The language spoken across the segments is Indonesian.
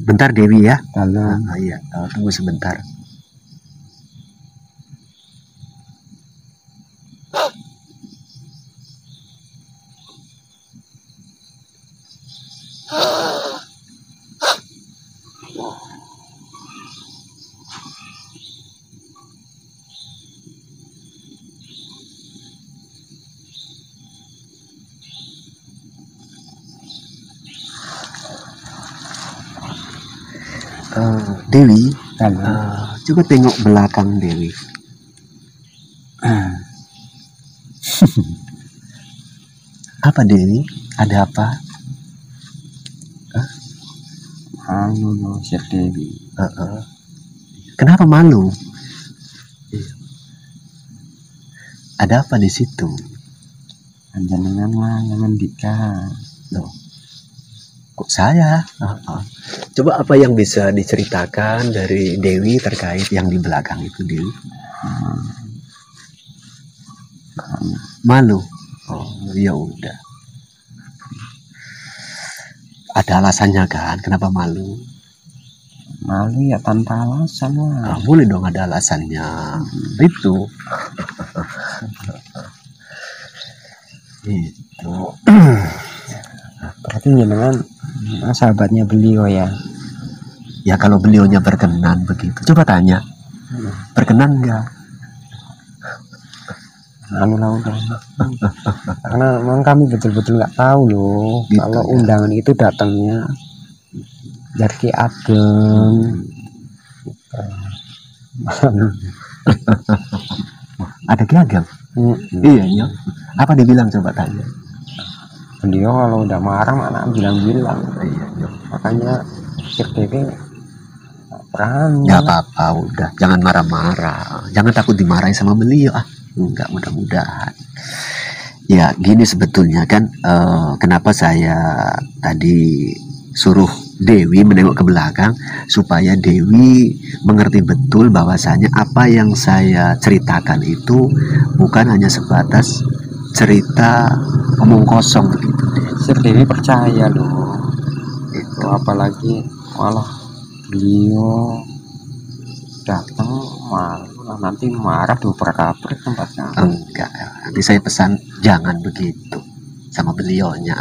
Bentar Dewi ya. Dalam. Iya, tunggu sebentar. Dewi, coba tengok belakang Dewi. Apa Dewi? Ada apa? Malu loh, Sir Dewi. Kenapa malu? Ada apa di situ? Panjenengan mah jangan dikah. Loh, kok saya? Coba apa yang bisa diceritakan dari Dewi terkait yang di belakang itu, Dewi? Malu? Oh, ya udah. Ada alasannya kan? Kenapa malu? Malu ya tanpa alasan lah. Boleh dong ada alasannya. Itu. Itu. Berarti jenengan sahabatnya beliau ya? Ya kalau beliaunya berkenan begitu. Coba tanya. Berkenan enggak? Anu lah udah. Karena memang kami betul-betul nggak tahu loh gitu, kalau undangan itu datangnya dari Ki Ageng. Ada Ki Ageng? Iya iya. Apa dibilang coba tanya? Beliau kalau udah marah mana bilang-bilang. Iya. Makanya Sir Dewi berani. Ya apa-apa udah, jangan marah-marah, jangan takut dimarahin sama beliau. Enggak, mudah-mudahan. Ya gini sebetulnya kan, kenapa saya tadi suruh Dewi menengok ke belakang supaya Dewi mengerti betul bahwasanya apa yang saya ceritakan itu bukan hanya sebatas cerita omong kosong begitu. Sir Dewi percaya loh itu, apalagi malah beliau datang malu lah, nanti marah dioper-kapret tempatnya. Enggak, nanti saya pesan jangan begitu sama beliaunya.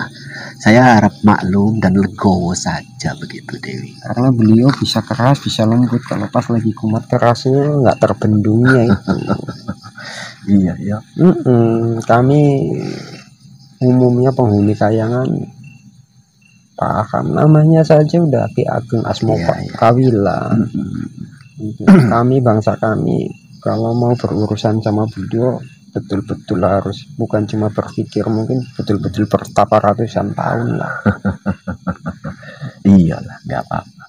Saya harap maklum dan legowo saja begitu Dewi. Karena beliau bisa keras, bisa lembut. Kalau pas lagi kumat kerasnya nggak terbendungnya itu. Iya ya. Kami umumnya penghuni kayangan paham, namanya saja udah Ki Ageng Asmopa Kawila. Kami bangsa kami kalau mau berurusan sama beliau betul-betul harus, bukan cuma berpikir, mungkin betul-betul bertapa ratusan tahun lah. Iyalah, nggak apa-apa.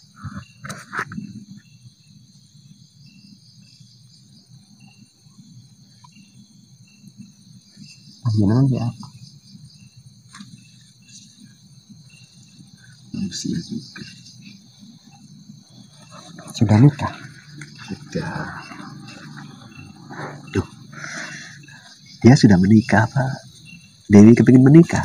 Gimana ya? Usia juga. Sudah nikah? Sudah. Duh, dia sudah menikah Pak. Dewi kepingin menikah.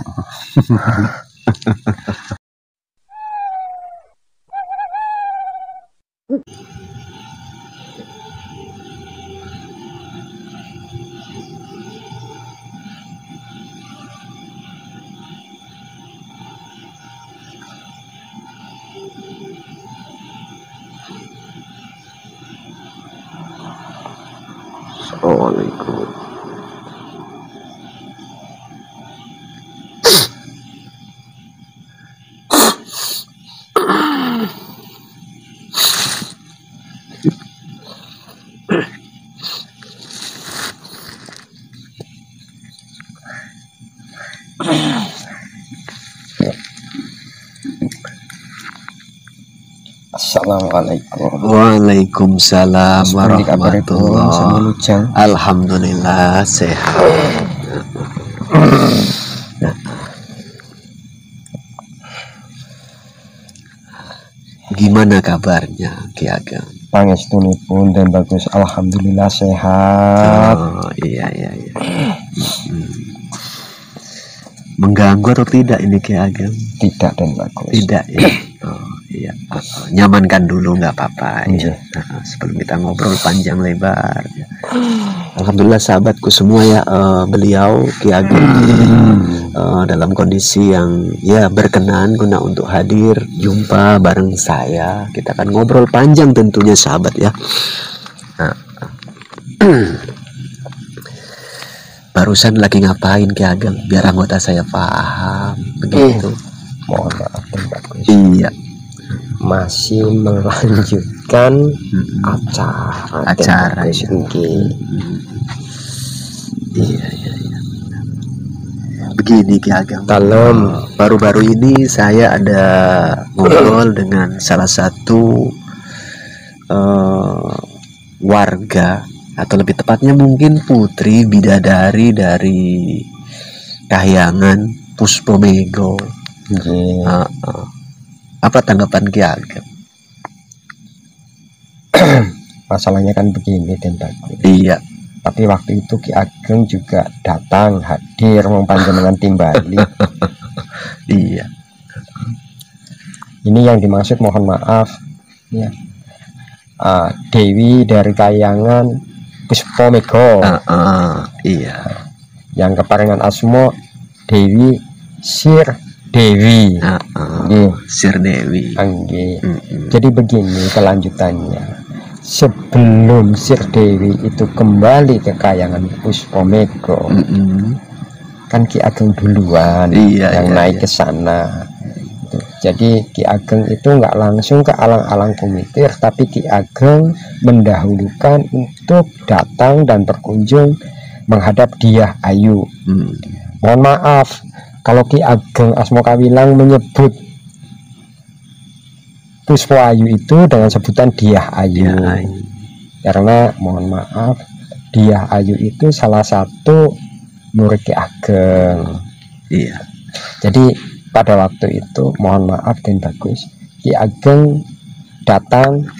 Assalamualaikum. Assalamualaikum. Waalaikumsalam warahmatullahi wabarakatuh. Alhamdulillah sehat. Gimana kabarnya Ki Ageng? Pangestunipun dan bagus, alhamdulillah sehat. Oh iya. Mengganggu atau tidak ini Ki Ageng? Tidak dan bagus. Tidak ya. Oh Iya, nyamankan dulu nggak apa-apa ya. Iya. Sebelum kita ngobrol panjang lebar. Ya. Alhamdulillah sahabatku semua ya, beliau Ki Ageng dalam kondisi yang ya berkenan guna untuk hadir jumpa bareng saya. Kita akan ngobrol panjang tentunya sahabat ya. Nah, barusan lagi ngapain Ki Ageng? Biar anggota saya paham begitu. Mohon maaf Den Bagus. Iya. Masih melanjutkan acara ya. Iya. Begini Ki Ageng, Dalam baru-baru ini saya ada ngobrol dengan salah satu warga, atau lebih tepatnya mungkin putri bidadari dari Kahyangan Puspomego. Apa tanggapan Ki Ageng? Masalahnya kan begini Den Bagus. Iya. Tapi waktu itu Ki Ageng juga datang hadir mempanjenengan timbali. Iya. Ini yang dimaksud mohon maaf ya. Dewi dari Kahyangan Puspomego. Iya. Yang keparingan asmo Dewi Sir Dewi. Sir Dewi. Jadi begini kelanjutannya. Sebelum Sir Dewi itu kembali ke Kahyangan Puspomego, kan Ki Ageng duluan yang naik ke sana. Jadi Ki Ageng itu nggak langsung ke alang-alang Kumitir, tapi Ki Ageng mendahulukan untuk datang dan berkunjung menghadap Dyah Ayu. Mohon maaf kalau Ki Ageng Asmo Kawilang menyebut Puspo Ayu itu dengan sebutan Dyah Ayu. Karena mohon maaf, Dyah Ayu itu salah satu murid Ki Ageng. Iya. Jadi pada waktu itu mohon maaf Den Bagus, Ki Ageng datang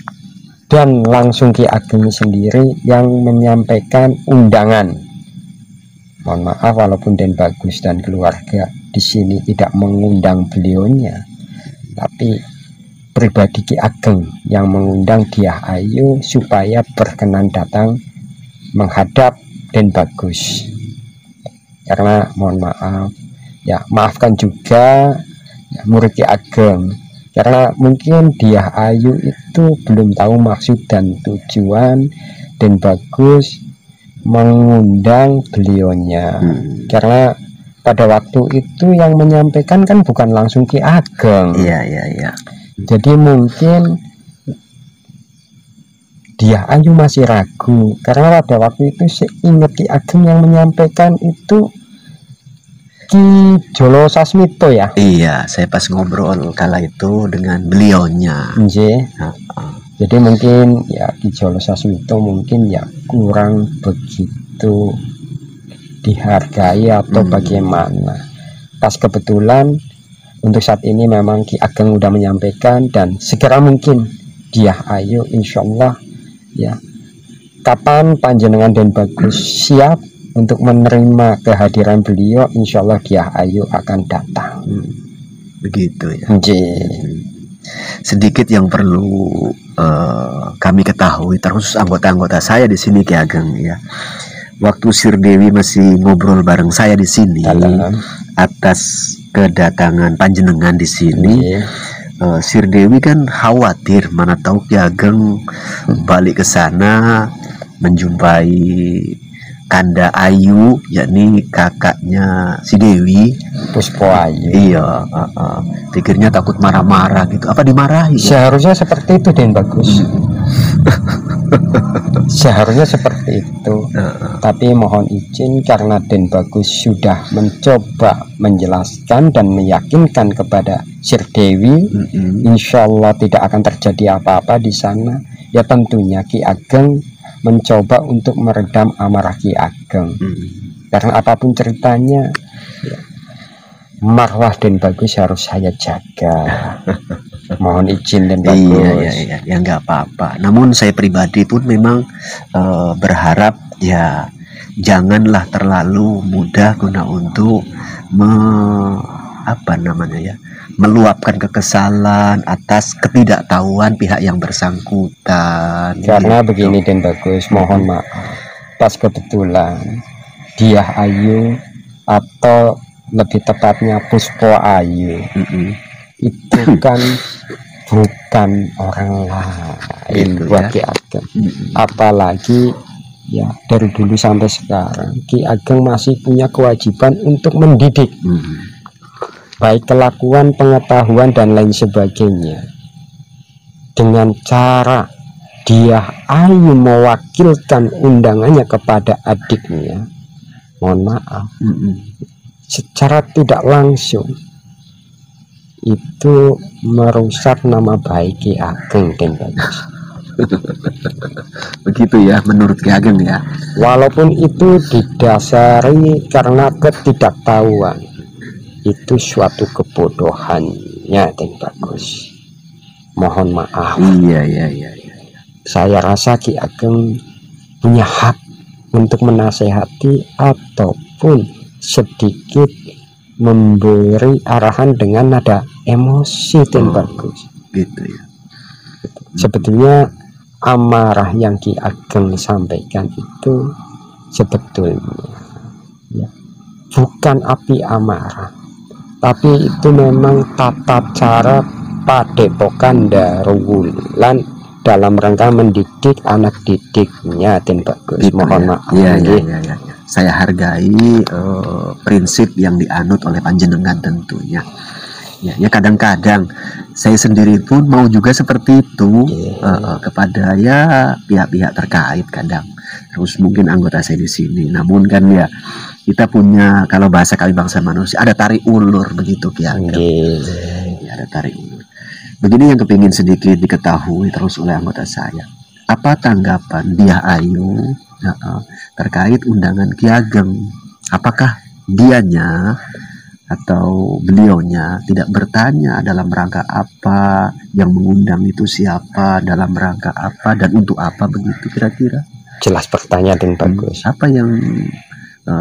dan langsung Ki Ageng sendiri yang menyampaikan undangan. Mohon maaf walaupun Den Bagus dan keluarga di sini tidak mengundang beliaunya, tapi pribadi Ki Ageng yang mengundang Dyah Ayu supaya berkenan datang menghadap Den Bagus. Karena mohon maaf ya, maafkan juga ya, murid Ki Ageng, karena mungkin Dyah Ayu itu belum tahu maksud dan tujuan Den Bagus mengundang beliaunya. Karena pada waktu itu yang menyampaikan kan bukan langsung Ki Ageng. Iya. Jadi mungkin Dyah Ayu masih ragu, karena pada waktu itu seingat Ki Ageng yang menyampaikan itu Ki Jolo Sasmito ya. Iya, saya pas ngobrol kala itu dengan beliaunya. Jadi mungkin ya Ki Jolo Sasmito mungkin ya kurang begitu dihargai atau bagaimana. Pas kebetulan untuk saat ini memang Ki Ageng udah menyampaikan, dan segera mungkin Dyah Ayu insya Allah ya, kapan panjenengan Den Bagus siap untuk menerima kehadiran beliau, insya Allah Dyah Ayu akan datang. Begitu ya. Sedikit yang perlu kami ketahui, terkhusus anggota-anggota saya di sini Ki Ageng ya. Waktu Sir Dewi masih ngobrol bareng saya di sini atas kedatangan panjenengan di sini, Sir Dewi kan khawatir, mana tahu Ki Ageng balik ke sana menjumpai Kanda Ayu, yakni kakaknya si Dewi, Puspo Ayu. Iya, pikirnya takut marah-marah gitu. Apa dimarahi? Seharusnya seperti itu Den Bagus. Seharusnya seperti itu. Tapi mohon izin karena Den Bagus sudah mencoba menjelaskan dan meyakinkan kepada Sir Dewi, insya Allah tidak akan terjadi apa-apa di sana. Ya tentunya Ki Ageng mencoba untuk meredam amarah Ki Ageng. Karena apapun ceritanya ya, marwah Den Bagus harus saya jaga. Mohon izin Den Bagus. Iya, ya nggak apa-apa. Namun saya pribadi pun memang berharap ya janganlah terlalu mudah guna untuk apa namanya ya, meluapkan kekesalan atas ketidaktahuan pihak yang bersangkutan. Karena begini Den Bagus, mohon maaf, pas kebetulan Diah Ayu atau lebih tepatnya Puspo Ayu itu kan bukan orang lain Gitu buat ya. Ki Ageng. Apalagi ya dari dulu sampai sekarang Ki Ageng masih punya kewajiban untuk mendidik, baik kelakuan, pengetahuan dan lain sebagainya, dengan cara Diah Ayu mewakilkan undangannya kepada adiknya. Mohon maaf, secara tidak langsung itu merusak nama baik Ki Ageng Den Bagus. Begitu ya menurut Ki Ageng ya. Walaupun itu didasari karena ketidaktahuan, itu suatu kebodohannya Den Bagus. Mohon maaf. Iya. Saya rasa Ki Ageng punya hak untuk menasehati ataupun sedikit memberi arahan dengan nada emosi Den Bagus. Gitu ya. Sebetulnya amarah yang Ki Ageng sampaikan itu sebetulnya ya, bukan api amarah, tapi itu memang tata cara padepokan Darul-Wulan dalam rangka mendidik anak didiknya Den Bagus. Gitu Mohon ya. maaf. Iya. Saya hargai prinsip yang dianut oleh panjenengan tentunya. Ya kadang-kadang saya sendiri pun mau juga seperti itu kepada ya pihak-pihak terkait kadang. Terus mungkin anggota saya di sini. Namun kan ya kita punya, kalau bahasa kami bangsa manusia, ada tarik ulur begitu ya. Ya, ada tarik ulur. Begini yang kepingin sedikit diketahui terus oleh anggota saya. Apa tanggapan Diah Ayu terkait undangan Ki Ageng? Apakah dianya atau beliaunya tidak bertanya dalam rangka apa, yang mengundang itu siapa, dalam rangka apa, dan untuk apa begitu kira-kira? Jelas pertanyaan Den Bagus. Apa yang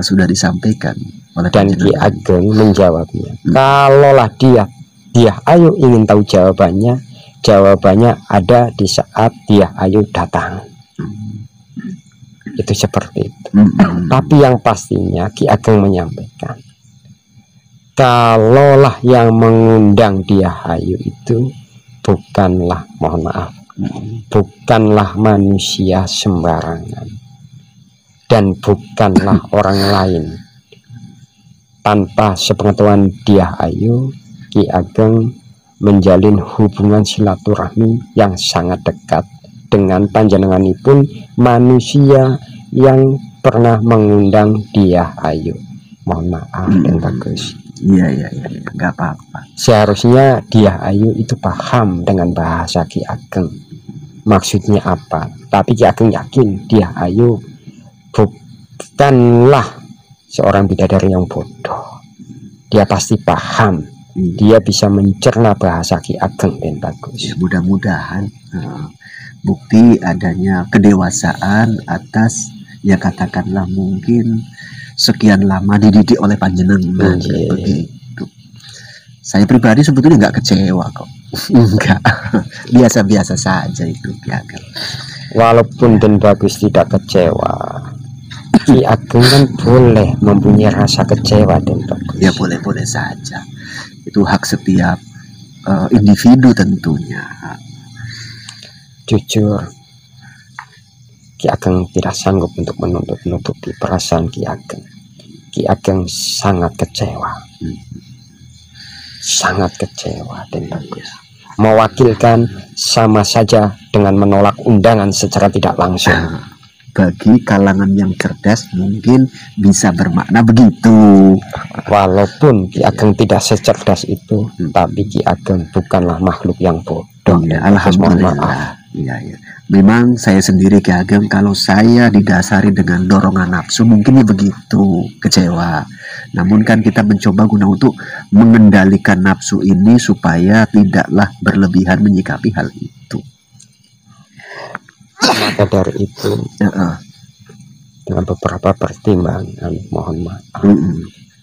sudah disampaikan oleh dan Ki Ageng menjawabnya. Kalaulah Diah Ayu ingin tahu jawabannya ada di saat Diah Ayu datang. Itu seperti itu. Tapi yang pastinya Ki Ageng menyampaikan, kalaulah yang mengundang Diah Ayu itu bukanlah, mohon maaf, bukanlah manusia sembarangan dan bukanlah orang lain. Tanpa sepengetahuan Diah Ayu, Ki Ageng menjalin hubungan silaturahmi yang sangat dekat dengan panjenenganipun manusia yang pernah mengundang Diah Ayu. Mohon maaf Dan Bagus. Iya, nggak apa-apa. Seharusnya Diah Ayu itu paham dengan bahasa Ki Ageng maksudnya apa. Tapi Ki Ageng yakin Diah Ayu bukanlah seorang bidadari yang bodoh. Dia pasti paham. Dia bisa mencerna bahasa Ki Ageng Dan Bagus. Ya, mudah-mudahan bukti adanya kedewasaan atas, ya katakanlah mungkin sekian lama dididik oleh panjenengan begitu. Saya pribadi sebetulnya nggak kecewa kok. Enggak, biasa-biasa saja itu Ki Ageng. Walaupun Dan Bagus tidak kecewa, Ki Ageng kan boleh mempunyai rasa kecewa Dan Bagus. Ya boleh-boleh saja. Itu hak setiap individu tentunya. Jujur, Ki Ageng tidak sanggup untuk menutupi perasaan Ki Ageng. Ki Ageng sangat kecewa. Sangat kecewa Dan Bagus. Mewakilkan sama saja dengan menolak undangan secara tidak langsung. Bagi kalangan yang cerdas mungkin bisa bermakna begitu. Walaupun Ki Ageng tidak secerdas itu, tapi Ki Ageng bukanlah makhluk yang bodoh. Ya, alhamdulillah. Iya. Memang saya sendiri Ki Ageng, kalau saya didasari dengan dorongan nafsu mungkin ya begitu, kecewa. Namun kan kita mencoba guna untuk mengendalikan nafsu ini supaya tidaklah berlebihan menyikapi hal itu. Maka dari itu dengan beberapa pertimbangan, mohon maaf,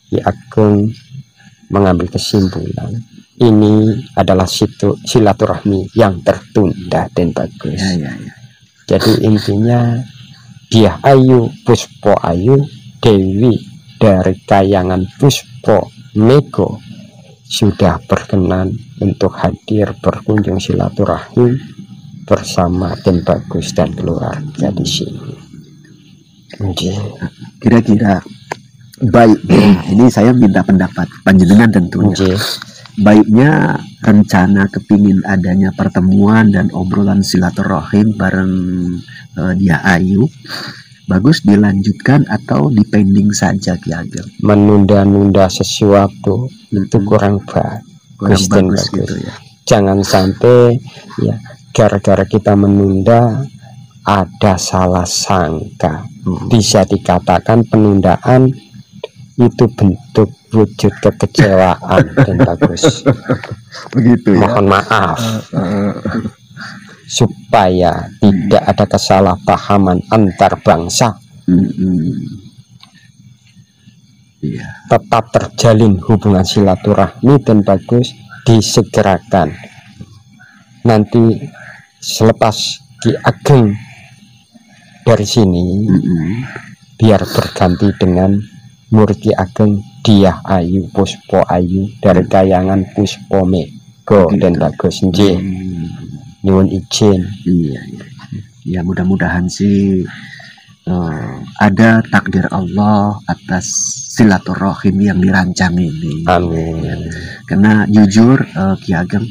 Ki Ageng mengambil kesimpulan ini adalah silaturahmi yang tertunda dan bagus. Jadi intinya Dyah Ayu Puspo Ayu Dewi dari Kayangan Puspo Mego sudah berkenan untuk hadir berkunjung silaturahim bersama Den Bagus dan keluarga di sini. Kira-kira baiknya, ini saya minta pendapat panjenengan tentunya. Baiknya rencana kepingin adanya pertemuan dan obrolan silaturahim bareng Dyah Ayu bagus dilanjutkan atau dipending saja Ki Ageng? Menunda-nunda sesuatu itu kurang bagus gitu ya. Jangan sampai ya gara-gara kita menunda ada salah sangka. Bisa dikatakan penundaan itu bentuk wujud kekecewaan dan bagus. Begitu ya. Mohon maaf. Supaya tidak ada kesalahpahaman antar bangsa. Tetap terjalin hubungan silaturahmi dan bagus disegerakan. Nanti selepas Ki Ageng dari sini, biar berganti dengan murid Ki Ageng Dyah Ayu Puspo Ayu dari Kayangan Puspo Mego dan bagus. Nyuwun izin. Ya mudah-mudahan sih ada takdir Allah atas silaturahim yang dirancang ini. Amin. Karena jujur Ki Ageng,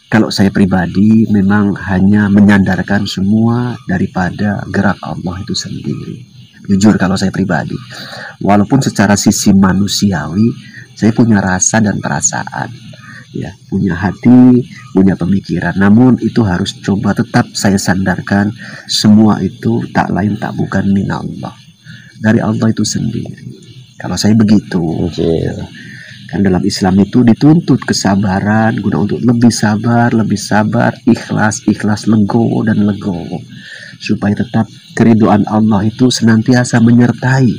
kalau saya pribadi memang hanya menyandarkan semua daripada gerak Allah itu sendiri. Jujur kalau saya pribadi, walaupun secara sisi manusiawi saya punya rasa dan perasaan, ya, punya hati, punya pemikiran, namun itu harus coba tetap saya sandarkan semua itu tak lain tak bukan min Allah, dari Allah itu sendiri. Kalau saya begitu, kan dalam Islam itu dituntut kesabaran guna untuk lebih sabar, ikhlas, legowo dan legowo, supaya tetap keriduan Allah itu senantiasa menyertai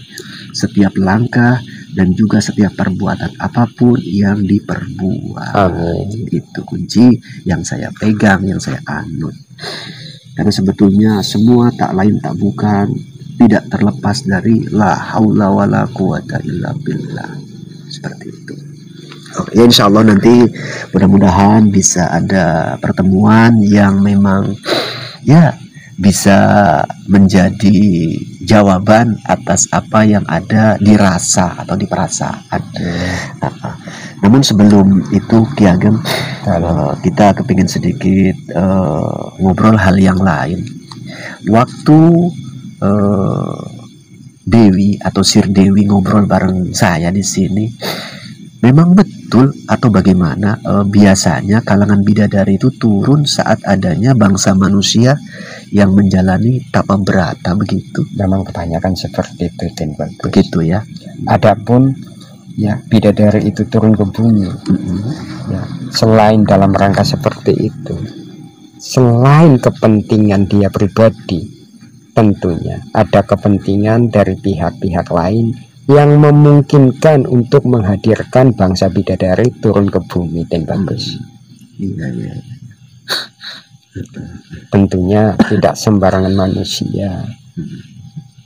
setiap langkah dan juga setiap perbuatan apapun yang diperbuat. Amin. Itu kunci yang saya pegang, yang saya anut. Karena sebetulnya semua tak lain tak bukan tidak terlepas dari la haula wala quwata illa billah. Seperti itu. Oke, ya insya Allah nanti mudah-mudahan bisa ada pertemuan yang memang ya bisa menjadi jawaban atas apa yang ada di rasa atau di perasaan. Namun sebelum itu Ki Ageng, kita kepingin sedikit ngobrol hal yang lain. Waktu Dewi atau Sir Dewi ngobrol bareng saya di sini, memang betul atau bagaimana biasanya kalangan bidadari itu turun saat adanya bangsa manusia yang menjalani tapa berata begitu? Memang kebanyakan seperti itu dan bagus. Begitu ya. Adapun ya bidadari itu turun ke bumi, ya, selain dalam rangka seperti itu, selain kepentingan dia pribadi, tentunya ada kepentingan dari pihak-pihak lain yang memungkinkan untuk menghadirkan bangsa bidadari turun ke bumi dan bagus. Iya. Tentunya tidak sembarangan manusia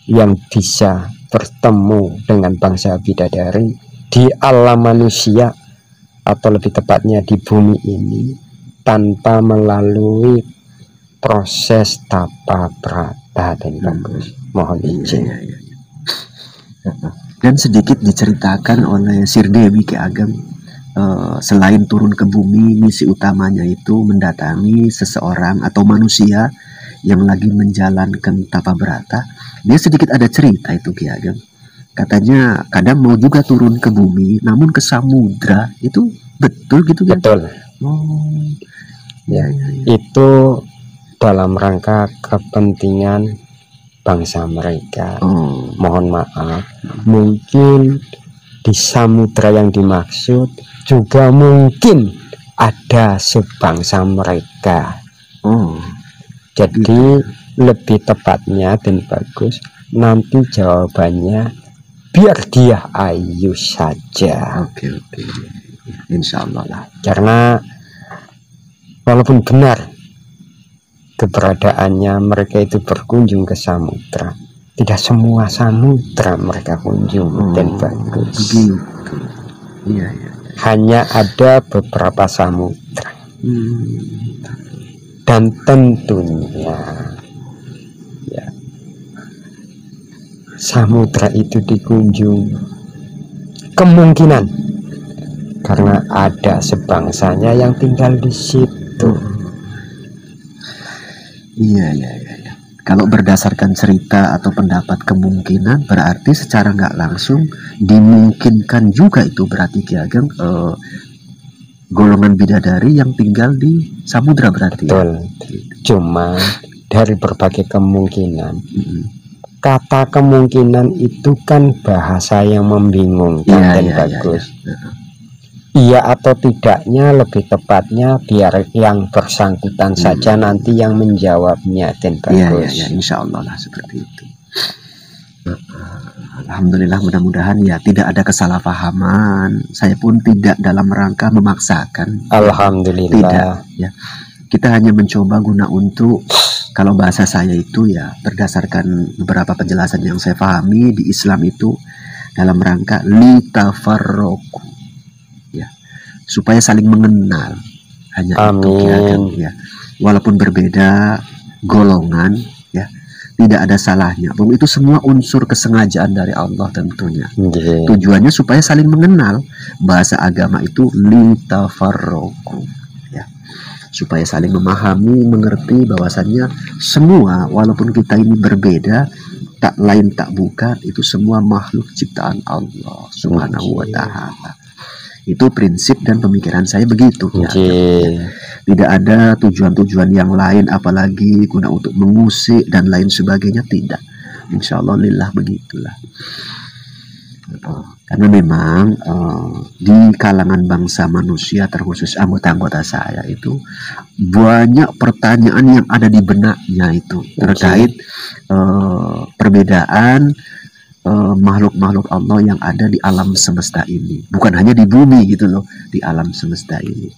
yang bisa bertemu dengan bangsa bidadari di alam manusia, atau lebih tepatnya di bumi ini, tanpa melalui proses tapa berata dan bagus. Mohon izin. Dan sedikit diceritakan oleh Sir Dewi Ki Ageng, selain turun ke bumi, misi utamanya itu mendatangi seseorang atau manusia yang lagi menjalankan tapa berata. Dia sedikit ada cerita itu Ki Ageng. Katanya kadang mau juga turun ke bumi, namun ke samudra. Itu betul gitu kan? Betul. Ya. Itu dalam rangka kepentingan bangsa mereka. Mohon maaf, mungkin di samudra yang dimaksud juga mungkin ada sebangsa mereka. Jadi lebih tepatnya dan bagus nanti jawabannya biar dia ayu saja. Oke. Insya Allah lah. Karena walaupun benar keberadaannya mereka itu berkunjung ke samudra, tidak semua samudra mereka kunjung dan bagus. Begitu. Iya. Hanya ada beberapa samudra. Dan tentunya ya, samudra itu dikunjung kemungkinan karena ada sebangsanya yang tinggal di situ. Iya. Kalau berdasarkan cerita atau pendapat kemungkinan, berarti secara nggak langsung dimungkinkan juga itu berarti Ki Ageng golongan bidadari yang tinggal di samudra berarti. Betul. Cuma dari berbagai kemungkinan, kata kemungkinan itu kan bahasa yang membingungkan dan bagus. Iya atau tidaknya, lebih tepatnya biar yang bersangkutan saja nanti yang menjawabnya dan bagus. Iya, insya Allah lah seperti itu. Alhamdulillah, mudah-mudahan ya tidak ada kesalahpahaman. Saya pun tidak dalam rangka memaksakan. Alhamdulillah. Tidak, ya. Kita hanya mencoba guna untuk, kalau bahasa saya itu ya berdasarkan beberapa penjelasan yang saya pahami di Islam itu dalam rangka litafarroku, ya, supaya saling mengenal. Hanya itu ya. Walaupun berbeda golongan, ya, tidak ada salahnya. Itu semua unsur kesengajaan dari Allah tentunya. Tujuannya supaya saling mengenal. Bahasa agama itu litafarroku, ya, supaya saling memahami, mengerti bahwasannya semua walaupun kita ini berbeda, tak lain tak bukan, itu semua makhluk ciptaan Allah Subhanahu wa ta'ala. Itu prinsip dan pemikiran saya begitu. Ya. Tidak ada tujuan-tujuan yang lain, apalagi guna untuk mengusik dan lain sebagainya, tidak. Insya Allah lillah begitulah. Karena memang di kalangan bangsa manusia, terkhusus anggota-anggota saya itu, banyak pertanyaan yang ada di benaknya itu terkait perbedaan makhluk-makhluk Allah yang ada di alam semesta ini. Bukan hanya di bumi gitu loh, di alam semesta ini.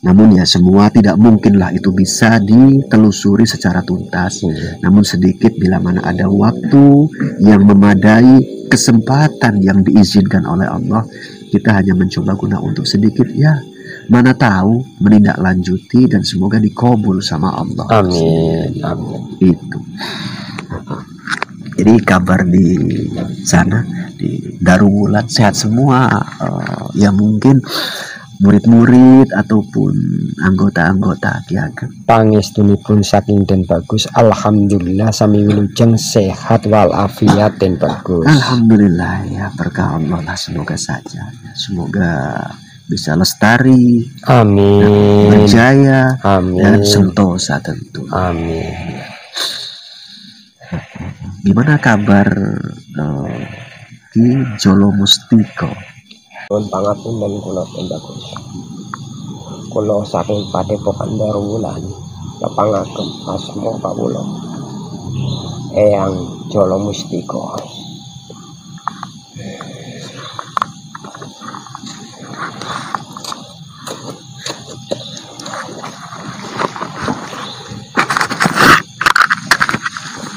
Namun ya semua tidak mungkinlah itu bisa ditelusuri secara tuntas. Namun sedikit bila mana ada waktu yang memadai, kesempatan yang diizinkan oleh Allah, kita hanya mencoba guna untuk sedikit ya, mana tahu menindaklanjuti dan semoga dikabul sama Allah. Amin. Itu. Jadi kabar di sana di Darul sehat semua, ya mungkin murid-murid ataupun anggota-anggota Ki Ageng. Pangestunipun saking den bagus, alhamdulillah sami wilujeng sehat walafiat den bagus. Alhamdulillah ya, berkah Allah lah, semoga saja, semoga bisa lestari, amin, berjaya, amin, dan sentosa tentu. Amin. Gimana kabar Ki Jolo Mustiko? Pun pangapun dan kula bagus. Kula saking Padepokan Darul Lapangagem asma kawula Eyang Jolo Mustiko.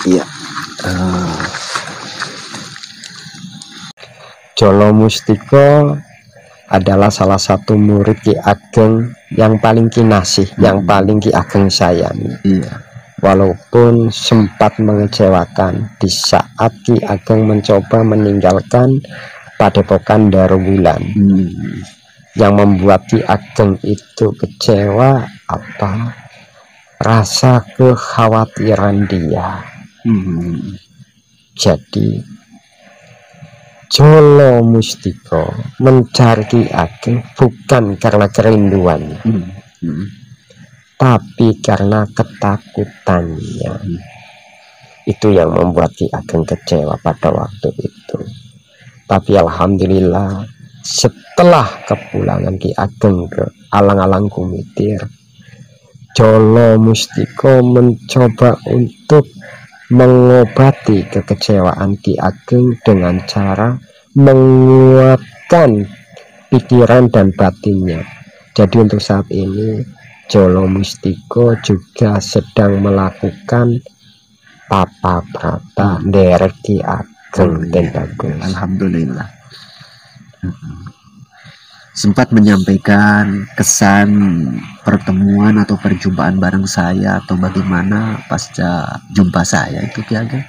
Iya. Jolo Mustiko adalah salah satu murid Ki Ageng yang paling kinasih, yang paling Ki Ageng sayangi. Iya. Walaupun sempat mengecewakan di saat Ki Ageng mencoba meninggalkan Padepokan Darul Yang membuat Ki Ageng itu kecewa apa? Rasa kekhawatiran dia. Jadi Jolo Mustiko mencari Ki Ageng bukan karena kerinduannya, tapi karena ketakutannya. Itu yang membuat Ki Ageng kecewa pada waktu itu. Tapi alhamdulillah setelah kepulangan Ki Ageng ke alang-alang Kumitir, Jolo Mustiko mencoba untuk mengobati kekecewaan Ki Ageng dengan cara menguatkan pikiran dan batinnya. Jadi untuk saat ini Jolo Mustiko juga sedang melakukan tata brata derek Ki Ageng dan bagus. Alhamdulillah. Sempat menyampaikan kesan pertemuan atau perjumpaan bareng saya atau bagaimana pasca jumpa saya itu Ki Ageng?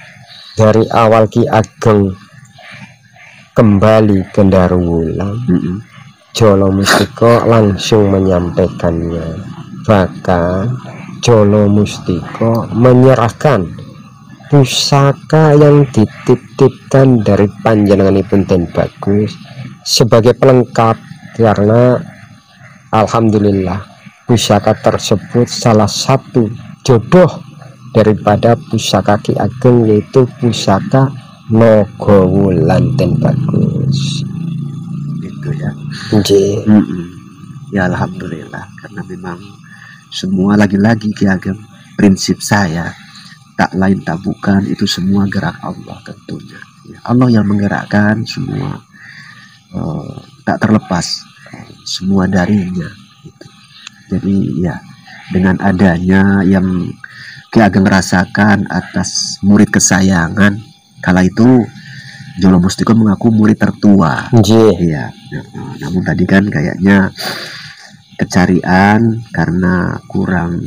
Dari awal Ki Ageng kembali ke Daruwulan, Jolo Mustiko langsung menyampaikannya. Bahkan Jolo Mustiko menyerahkan pusaka yang dititipkan dari panjenenganipun Den Bagus sebagai pelengkap, karena alhamdulillah pusaka tersebut salah satu jodoh daripada pusaka Ki Ageng, yaitu pusaka Nogowulan Den Bagus. Gitu ya. Ya alhamdulillah, karena memang semua lagi-lagi Ki Ageng, prinsip saya tak lain tak bukan itu semua gerak Allah tentunya. Allah yang menggerakkan semua, tak terlepas semua darinya gitu. Jadi ya dengan adanya yang Ki Ageng rasakan atas murid kesayangan, kala itu Jolo Mustiko mengaku murid tertua. Iya. Namun tadi kan kayaknya kecarian karena kurang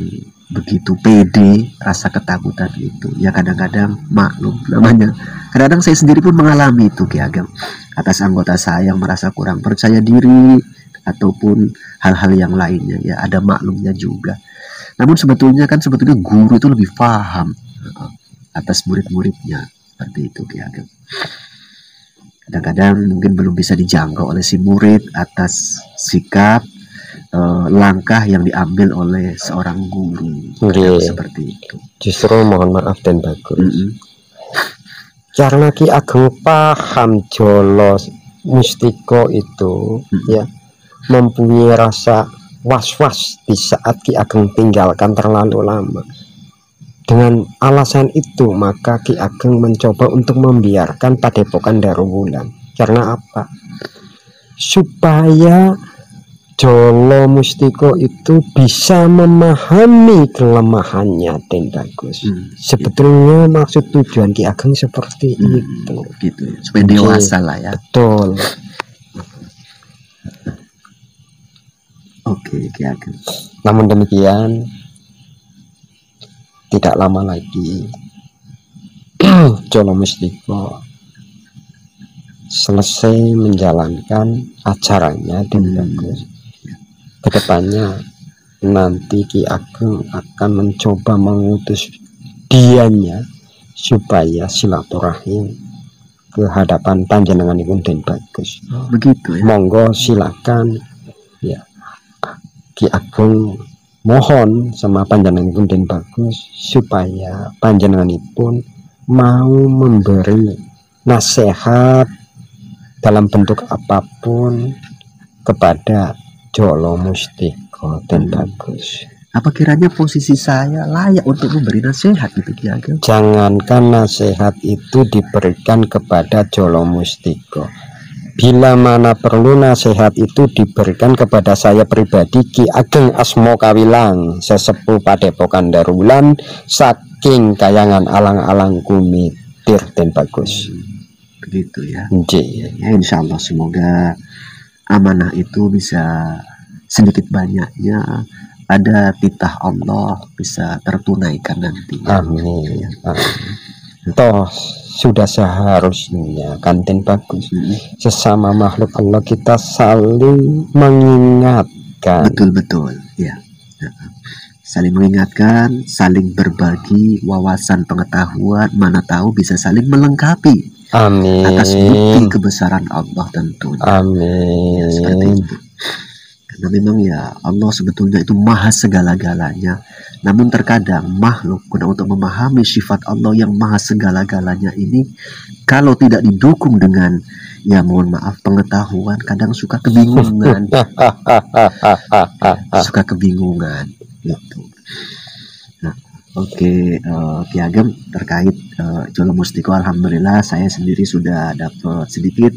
begitu pede, rasa ketakutan itu. Ya kadang-kadang maklum namanya. Kadang-kadang saya sendiri pun mengalami itu Ki Ageng. Atas anggota saya yang merasa kurang percaya diri ataupun hal-hal yang lainnya, ya ada maklumnya juga. Namun sebetulnya guru itu lebih paham atas murid-muridnya, seperti itu Ki Ageng. Kadang-kadang mungkin belum bisa dijangkau oleh si murid atas sikap langkah yang diambil oleh seorang guru. Seperti itu. Justru mohon maaf Den Bagus, karena Ki Ageng paham Jolo Mustiko itu ya mempunyai rasa was-was di saat Ki Ageng tinggalkan terlalu lama. Dengan alasan itu maka Ki Ageng mencoba untuk membiarkan Padepokan Daruwulan. Karena apa? Supaya Jolo Mustiko itu bisa memahami kelemahannya Den Bagus. Sebetulnya maksud tujuan Ki Ageng seperti itu. Gitu ya. Supaya dewasa lah ya. Betul. Oke Ki Ageng. Namun demikian tidak lama lagi Jolo Mustiko selesai menjalankan acaranya Den Bagus. Kedepannya nanti Ki Ageng akan mencoba mengutus dianya supaya silaturahim ke hadapan panjenenganipun Den Bagus. Begitu ya. Monggo silakan ya. Ki Ageng mohon sama panjenenganipun Den Bagus supaya panjenenganipun mau memberi nasihat dalam bentuk apapun kepada Jolo Mustiko Den Bagus. Apa kiranya posisi saya layak untuk memberi nasihat gitu Ki Ageng? Jangankan nasihat itu diberikan kepada Jolo Mustiko, bila mana perlu nasihat itu diberikan kepada saya pribadi, Ki Ageng Asmo Kawilang, sesepuh Padepokan Daruwulan saking Kayangan Alang-alang Kumitir Den Bagus. Begitu ya. Ya insya Allah semoga amanah itu bisa sedikit banyaknya ada titah Allah bisa tertunaikan nanti. Amin. Toh sudah seharusnya kan Den Bagus, sesama makhluk Allah kita saling mengingatkan. Betul ya. Saling mengingatkan, saling berbagi wawasan pengetahuan, mana tahu bisa saling melengkapi. Amin. Atas bukti kebesaran Allah tentunya. Amin. Ya, seperti itu. Karena memang ya Allah sebetulnya itu maha segala-galanya. Namun terkadang makhluk untuk memahami sifat Allah yang maha segala-galanya ini, kalau tidak didukung dengan ya mohon maaf pengetahuan, kadang suka kebingungan. Suka kebingungan gitu. Nah, Oke, Ki Ageng terkait Jolo Mustiko, alhamdulillah saya sendiri sudah dapat sedikit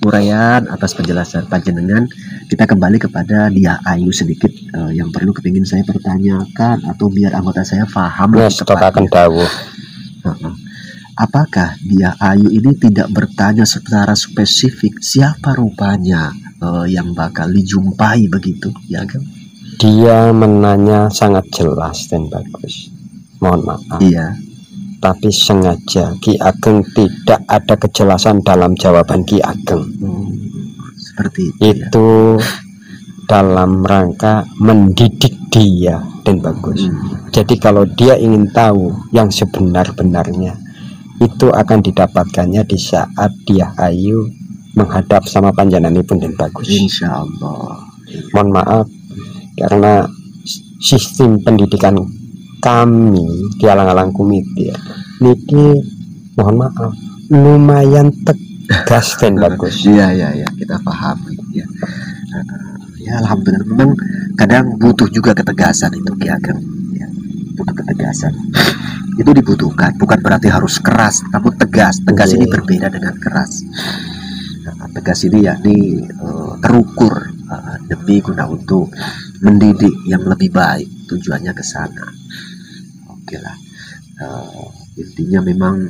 uraian atas penjelasan panjenengan. Kita kembali kepada Dia Ayu sedikit yang perlu kepingin saya pertanyakan atau biar anggota saya paham lebih tepatnya. Apakah Dia Ayu ini tidak bertanya secara spesifik siapa rupanya yang bakal dijumpai begitu, ya kan? Dia menanya sangat jelas dan bagus. Mohon maaf. Iya. Tapi sengaja Ki Ageng tidak ada kejelasan dalam jawaban Ki Ageng. Seperti itu ya. Dalam rangka mendidik dia dan bagus. Jadi kalau dia ingin tahu yang sebenar-benarnya, itu akan didapatkannya di saat Dia Ayu menghadap sama panjenenganipun dan bagus. Insya Allah. Mohon maaf karena sistem pendidikan kami di Alang-Alang Kumiti niki, mohon maaf, lumayan tegas dan bagus. Iya, kita paham ya. Ya alhamdulillah, memang kadang butuh juga ketegasan itu, Ki Ageng ya, butuh ketegasan itu dibutuhkan, bukan berarti harus keras, namun tegas ini berbeda dengan keras. Tegas ini yakni terukur demi guna untuk mendidik yang lebih baik, tujuannya ke sana. Oke lah, intinya memang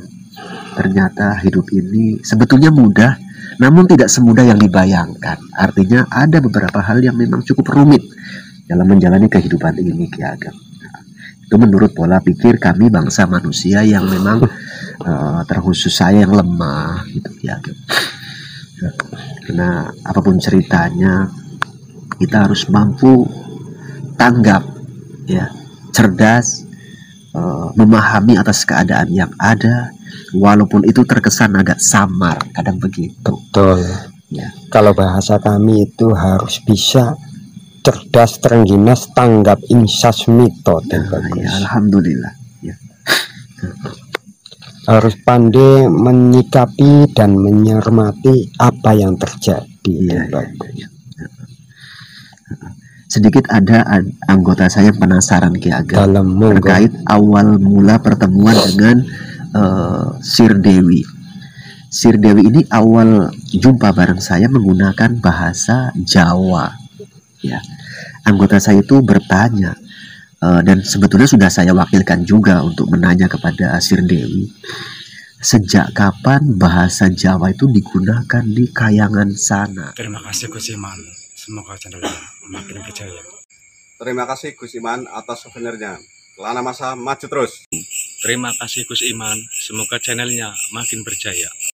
ternyata hidup ini sebetulnya mudah, namun tidak semudah yang dibayangkan. Artinya ada beberapa hal yang memang cukup rumit dalam menjalani kehidupan ini, Ki Ageng. Itu menurut pola pikir kami bangsa manusia yang memang terkhusus saya yang lemah gitu, Ki Ageng. Karena apapun ceritanya kita harus mampu tanggap ya, cerdas, memahami atas keadaan yang ada, walaupun itu terkesan agak samar, kadang begitu. Betul ya. Kalau bahasa kami itu harus bisa cerdas, terengginas, tanggap, insas, mito dan bagus. Ya, alhamdulillah ya. Harus pandai menyikapi dan mencermati apa yang terjadi. Ya. Sedikit ada anggota saya penasaran, Ki Ageng, terkait awal mula pertemuan dengan Sir Dewi. Sir Dewi ini awal jumpa bareng saya menggunakan bahasa Jawa ya. Anggota saya itu bertanya dan sebetulnya sudah saya wakilkan juga untuk menanya kepada Sir Dewi, sejak kapan bahasa Jawa itu digunakan di Kayangan sana? Terima kasih Gus Iman, semoga channelnya makin berjaya. Terima kasih Gus Iman atas souvenirnya. Lana Masa maju terus. Terima kasih Gus Iman, semoga channelnya makin berjaya.